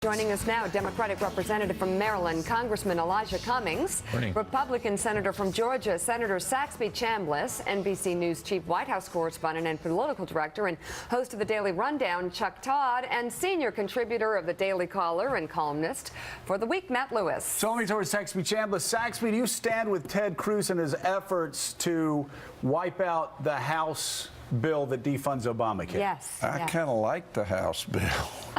Joining us now, Democratic Representative from Maryland, Congressman Elijah Cummings. Morning. Republican Senator from Georgia, Senator Saxby Chambliss, NBC News Chief White House correspondent and political director and host of the Daily Rundown, Chuck Todd, and senior contributor of the Daily Caller and columnist for the week, Matt Lewis. So let me towards Saxby Chambliss. Saxby, do you stand with Ted Cruz in his efforts to wipe out the House bill that defunds Obamacare? Yes. I kind of like the House bill.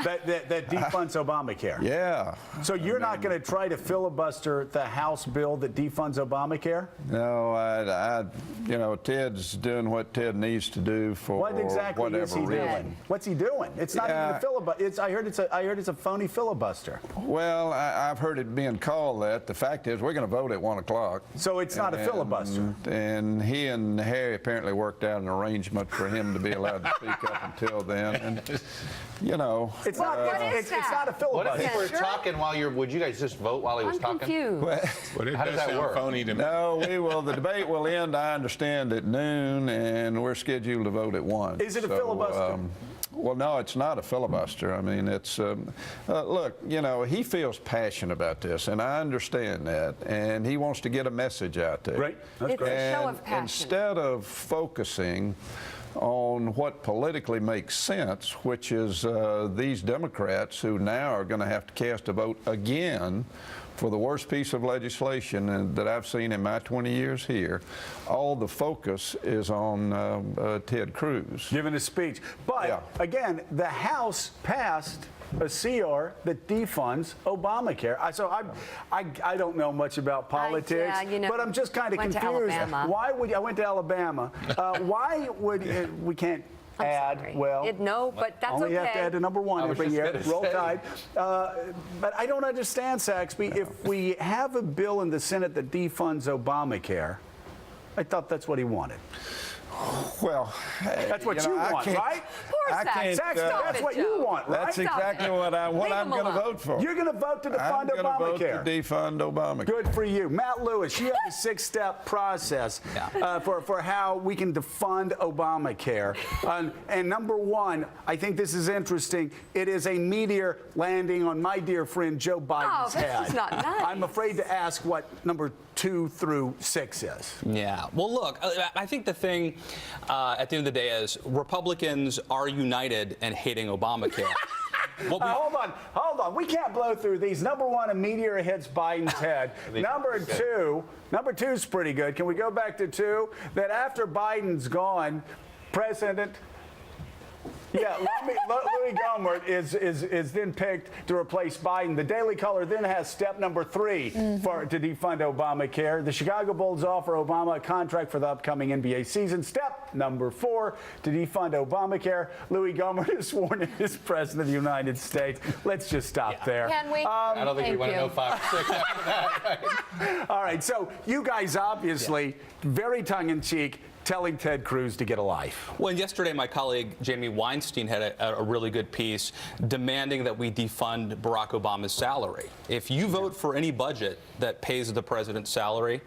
That defunds Obamacare? Yeah. So you're not going to try to filibuster the House bill that defunds Obamacare? No, you know, Ted's doing what Ted needs to do for What exactly whatever is he reason. doing? What's he doing? It's not even a filibuster. I heard it's a phony filibuster. Well, I've heard it being called that. The fact is, we're going to vote at 1 o'clock. So it's not a filibuster. And he and Harry apparently worked out an arrangement for him to be allowed to speak up until then. And, you know. It's not a filibuster. What if we were talking while would you guys just vote while he was I'm talking? confused. Well, How does that work? Phony to me. No, we will. The debate will end, I understand, at noon, and we're scheduled to vote at 1. Is it a filibuster? Well, no, it's not a filibuster. I mean, it's, look, you know, he feels passionate about this, and I understand that, and he wants to get a message out there. Right. That's It's great. a show of passion. Instead of focusing on what politically makes sense, which is these Democrats who now are going to have to cast a vote again for the worst piece of legislation that I've seen in my 20 years here. All the focus is on Ted Cruz. Giving a speech. But, again, the House passed a CR that defunds Obamacare. I don't know much about politics, but I'm just kind of confused. Why would I went to Alabama? Why would we can't add? Well, no, but that's only okay. have to add a number 1 every year. Roll Tide. But I don't understand, Saxby. If we have a bill in the Senate that defunds Obamacare, I thought that's what he wanted. Well, that's what you want, right? Poor Saxby. That's what you want, right? That's exactly what I'm going to vote for. You're going to vote to defund Obamacare. I'm going to vote to defund Obamacare. Good for you. Matt Lewis, you have a 6-step process for how we can defund Obamacare. And number 1, I think this is interesting. It is a meteor landing on my dear friend Joe Biden's head. This is not nice. I'm afraid to ask what number 2 through 6 is. Yeah. Well, look, I think the thing at the end of the day is Republicans are united in hating Obamacare. Hold on. We can't blow through these. Number 1, a meteor hits Biden's head. Number 2 is pretty good. Can we go back to 2? That after Biden's gone, President. Louis Gohmert is then picked to replace Biden. The Daily Caller then has step number 3 to defund Obamacare. The Chicago Bulls offer Obama a contract for the upcoming NBA season. Step number 4 to defund Obamacare. Louis Gohmert is sworn in as President of the United States. Let's just stop there. Can we? I don't think we want to know 5 or 6 after that. Right? All right, so you guys obviously very tongue-in-cheek telling Ted Cruz to get a life. Well, yesterday my colleague Jamie Weinstein had a really good piece demanding that we defund Barack Obama's salary. If you vote for any budget that pays the president's salary,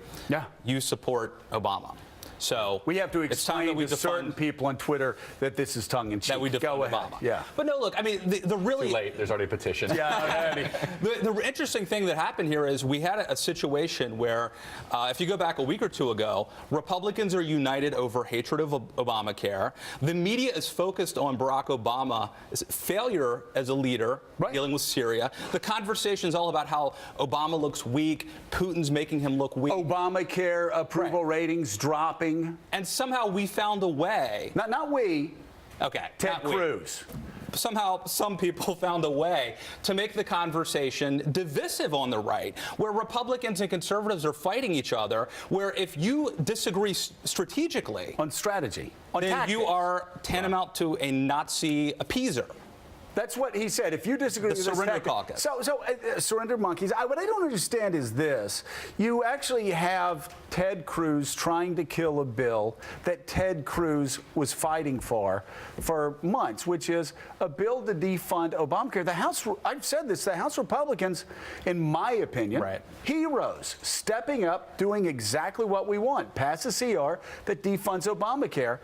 you support Obama. So we have to explain to certain people on Twitter that this is tongue-in-cheek. That we defund Obama. Yeah. But no, look, I mean, the really... Too late. There's already a petition. The interesting thing that happened here is we had a situation where, if you go back a week or 2 ago, Republicans are united over hatred of Obamacare. The media is focused on Barack Obama's failure as a leader dealing with Syria. The conversation is all about how Obama looks weak, Putin's making him look weak. Obamacare approval ratings dropping. And somehow we found a way. Not we. Okay. Ted Cruz. Somehow some people found a way to make the conversation divisive on the right, where Republicans and conservatives are fighting each other, where if you disagree strategically on strategy, then tactics, you are tantamount to a Nazi appeaser. That's what he said. If you disagree with this surrender caucus. Surrender monkeys. What I don't understand is this. You actually have Ted Cruz trying to kill a bill that Ted Cruz was fighting for months, which is a bill to defund Obamacare. The House, I've said this, the House Republicans, in my opinion, heroes, stepping up, doing exactly what we want. Pass a CR that defunds Obamacare.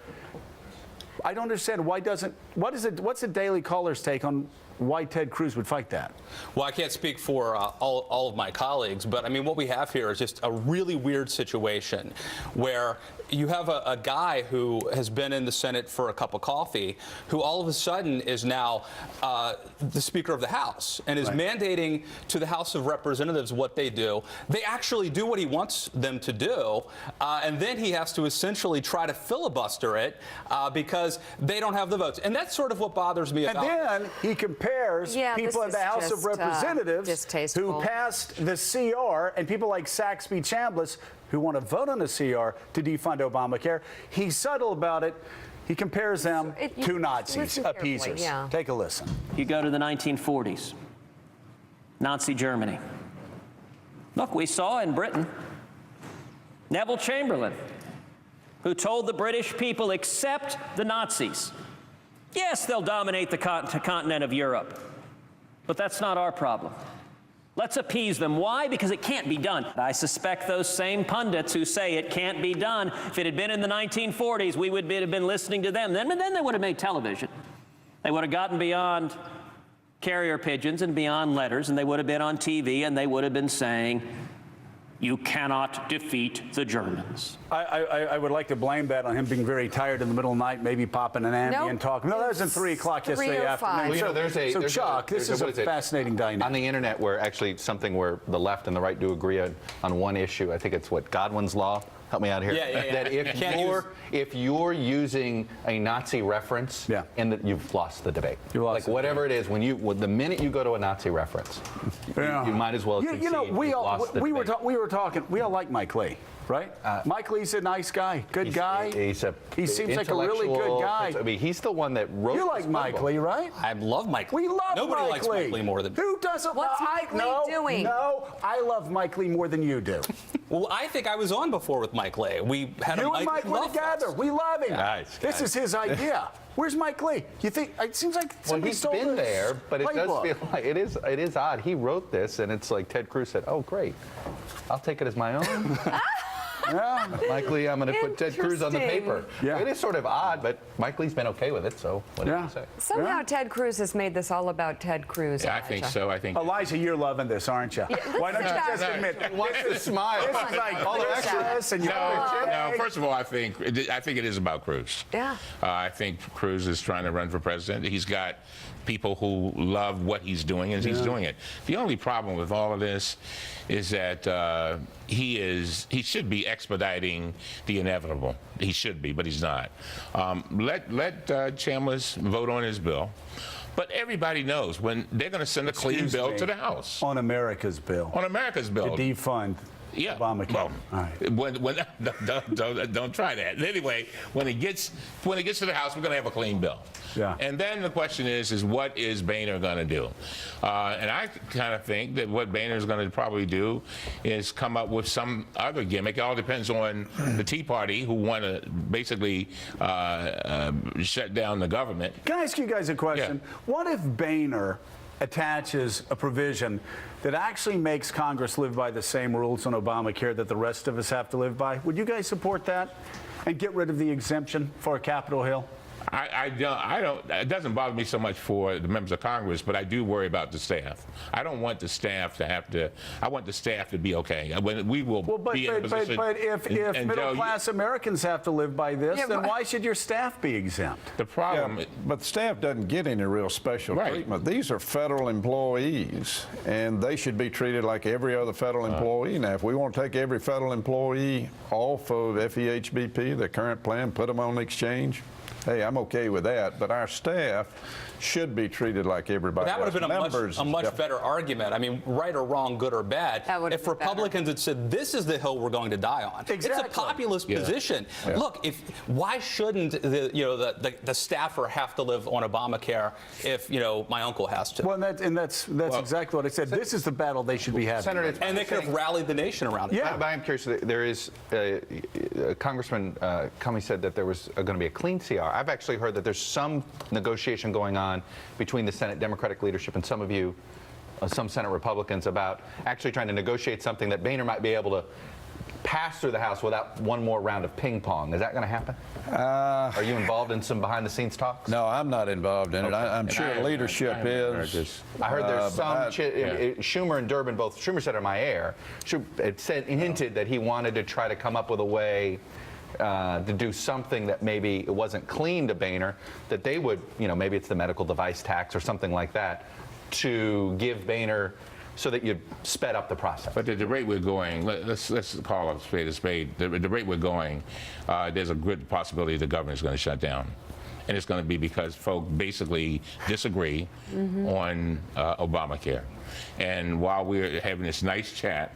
I don't understand why doesn't what's the Daily Caller's take on why Ted Cruz would fight that. Well, I can't speak for all of my colleagues, but I mean, what we have here is just a really weird situation where you have a guy who has been in the Senate for a cup of coffee, who all of a sudden is now the Speaker of the House and is mandating to the House of Representatives what they do. They actually do what he wants them to do, and then he has to essentially try to filibuster it because they don't have the votes. And that's sort of what bothers me about it. And then he compares people in the House of Representatives who passed the CR and people like Saxby, Chambliss, who want to vote on the CR to defund Obamacare. He's subtle about it. He compares them to Nazis, appeasers. Yeah. Take a listen. You go to the 1940s, Nazi Germany. Look, we saw in Britain Neville Chamberlain, who told the British people, accept the Nazis. Yes, they'll dominate the continent of Europe, but that's not our problem. Let's appease them. Why? Because it can't be done. I suspect those same pundits who say it can't be done, if it had been in the 1940s, we would have been listening to them. Then they would have made television. They would have gotten beyond carrier pigeons and beyond letters, and they would have been on TV, and they would have been saying, you cannot defeat the Germans. I would like to blame that on him being very tired in the middle of the night, maybe popping an Ambien talking. No, that was at 3 o'clock yesterday afternoon. Well, you know, there's Chuck, this is a fascinating dynamic. On the internet, where actually something where the left and the right do agree on one issue. I think it's what, Godwin's Law? Help me out here. That if you're using a Nazi reference, and that you've lost the debate. Like whatever it is, the minute you go to a Nazi reference, you might as well concede. You know, we were talking. We all like Mike Lee, right? Mike Lee's a nice guy, good guy. He seems like a really good guy. I mean, he's the one that wrote. You like Mike Lee, right? I love Mike Lee. We love Nobody Mike likes Lee. Mike Lee more than me. Who doesn't? What's Mike Lee doing? No, I love Mike Lee more than you do. Well, I think I was on before with Mike Lee. We had You and Mike were together. We love him. Nice, this is his idea. Where's Mike Lee? You think it seems like somebody he's stole been this there, but it does playbook. feel like it is odd. He wrote this, and it's like Ted Cruz said, "Oh, great, I'll take it as my own." Mike Lee, I'm going to put Ted Cruz on the paper. It is sort of odd, but Mike Lee's been okay with it, so what do you say? Somehow Ted Cruz has made this all about Ted Cruz. Yeah, I think so. I think. Elijah, you're loving this, aren't you? Why don't you just admit? What's the smile? This is like all the extras and No, first of all, I think it is about Cruz. Yeah. I think Cruz is trying to run for president. He's got people who love what he's doing, and he's doing it. The only problem with all of this is that he should be expediting the inevitable. He should be, but he's not. Let Chambliss vote on his bill. But everybody knows when they're going to send a clean bill to the House. On America's bill. On America's bill. To defund. Obamacare. Well, all right. Don't try that. Anyway, when it gets to the House, we're going to have a clean bill. And then the question is what is Boehner going to do? And I kind of think that what Boehner is going to probably do is come up with some other gimmick. It all depends on the Tea Party, who want to basically shut down the government. Can I ask you guys a question? What if Boehner attaches a provision that actually makes Congress live by the same rules on Obamacare that the rest of us have to live by? Would you guys support that and get rid of the exemption for Capitol Hill? I don't. It doesn't bother me so much for the members of Congress, but I do worry about the staff. I don't want the staff to have to. I want the staff to be okay. When we will be in a position. But if middle-class Americans have to live by this, then why should your staff be exempt? The problem. But the staff doesn't get any real special treatment. These are federal employees, and they should be treated like every other federal employee. Now, if we want to take every federal employee off of FEHBP, the current plan, put them on the exchange, hey, I'm okay with that, but our staff should be treated like everybody else. That would have been a much better argument. I mean, right or wrong, good or bad. If Republicans had said, this is the hill we're going to die on. Exactly. It's a populist position. Look, why shouldn't the staffer have to live on Obamacare if my uncle has to? Well, that's exactly what I said. This is the battle they should be having. Senator, and they could have rallied the nation around it. But I'm curious. There is Congressman Cummings said that there was going to be a clean CR. I've actually heard that there's some negotiation going on between the Senate Democratic leadership and some of you, some Senate Republicans, about actually trying to negotiate something that Boehner might be able to pass through the House without one more round of ping pong. Is that going to happen? Are you involved in some behind-the-scenes talks? No, I'm not involved in it. I'm sure leadership is. I heard there's some. Schumer and Durbin both. Schumer said on my air. It hinted that he wanted to try to come up with a way to do something that maybe it wasn't clean to Boehner, that they would, maybe it's the medical device tax or something like that, to give Boehner so that you sped up the process. But the rate we're going, let's call a spade a spade. The rate we're going, there's a good possibility the government is going to shut down. And it's going to be because folks basically disagree on Obamacare. And while we're having this nice chat,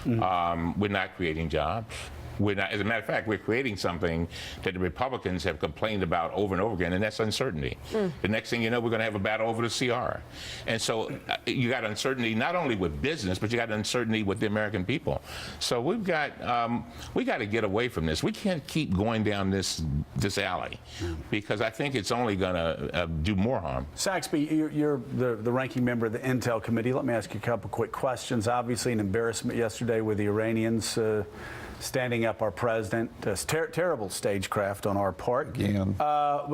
we're not creating jobs. We're not, as a matter of fact, we're creating something that the Republicans have complained about over and over again, and that's uncertainty. The next thing you know, we're going to have a battle over the CR. And so you got uncertainty not only with business, but you got uncertainty with the American people. So we got to get away from this. We can't keep going down this alley because I think it's only going to do more harm. Saxby, you're the ranking member of the Intel Committee. Let me ask you a couple quick questions. Obviously, an embarrassment yesterday with the Iranians standing up our president. Terrible stagecraft on our part. Again. But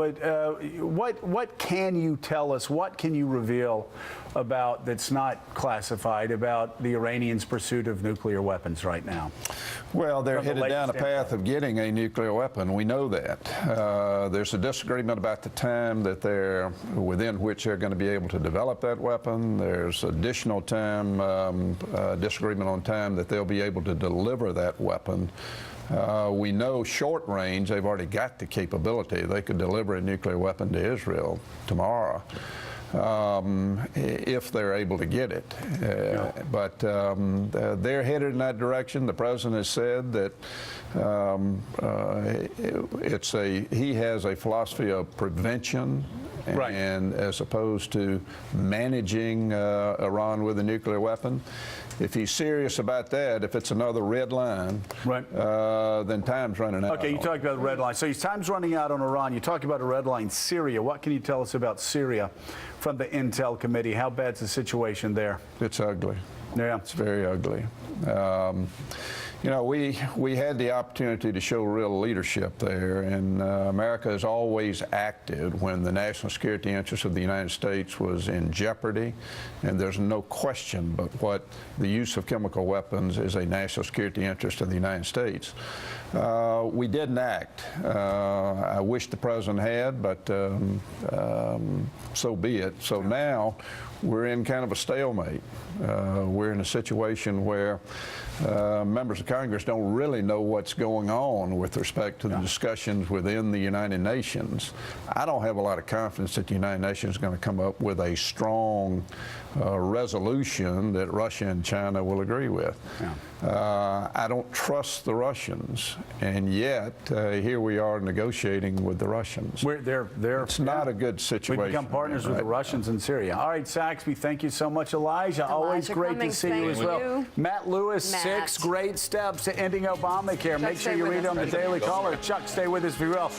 what can you tell us? What can you reveal about that's not classified about the Iranians' pursuit of nuclear weapons right now? Well, they're headed down a path of getting a nuclear weapon. We know that. There's a disagreement about the time that within which they're going to be able to develop that weapon. There's additional time, disagreement on time that they'll be able to deliver that weapon. We know short range, they've already got the capability. They could deliver a nuclear weapon to Israel tomorrow. If they're able to get it. But they're headed in that direction. The president has said that he has a philosophy of prevention, and as opposed to managing Iran with a nuclear weapon. If he's serious about that, if it's another red line, then time's running out. Okay, you talked about the red line. So time's running out on Iran. You talked about a red line, Syria. What can you tell us about Syria from the Intel Committee? How bad's the situation there? It's ugly. Yeah. It's very ugly. We had the opportunity to show real leadership there, and America has always acted when the national security interest of the United States was in jeopardy, and there's no question but what the use of chemical weapons is a national security interest of the United States. We didn't act. I wish the president had, but so be it. So now we're in kind of a stalemate. We're in a situation where members of Congress don't really know what's going on with respect to the discussions within the United Nations. I don't have a lot of confidence that the United Nations is going to come up with a strong resolution that Russia and China will agree with. I don't trust the Russians, and yet here we are negotiating with the Russians. It's not a good situation. We become partners with the Russians in Syria. All right, Saxby, thank you so much. Elijah, always great to see you as well. Matt Lewis, 6 great steps to ending Obamacare. Make sure you read on the Daily Caller. Chuck, stay with us if you will.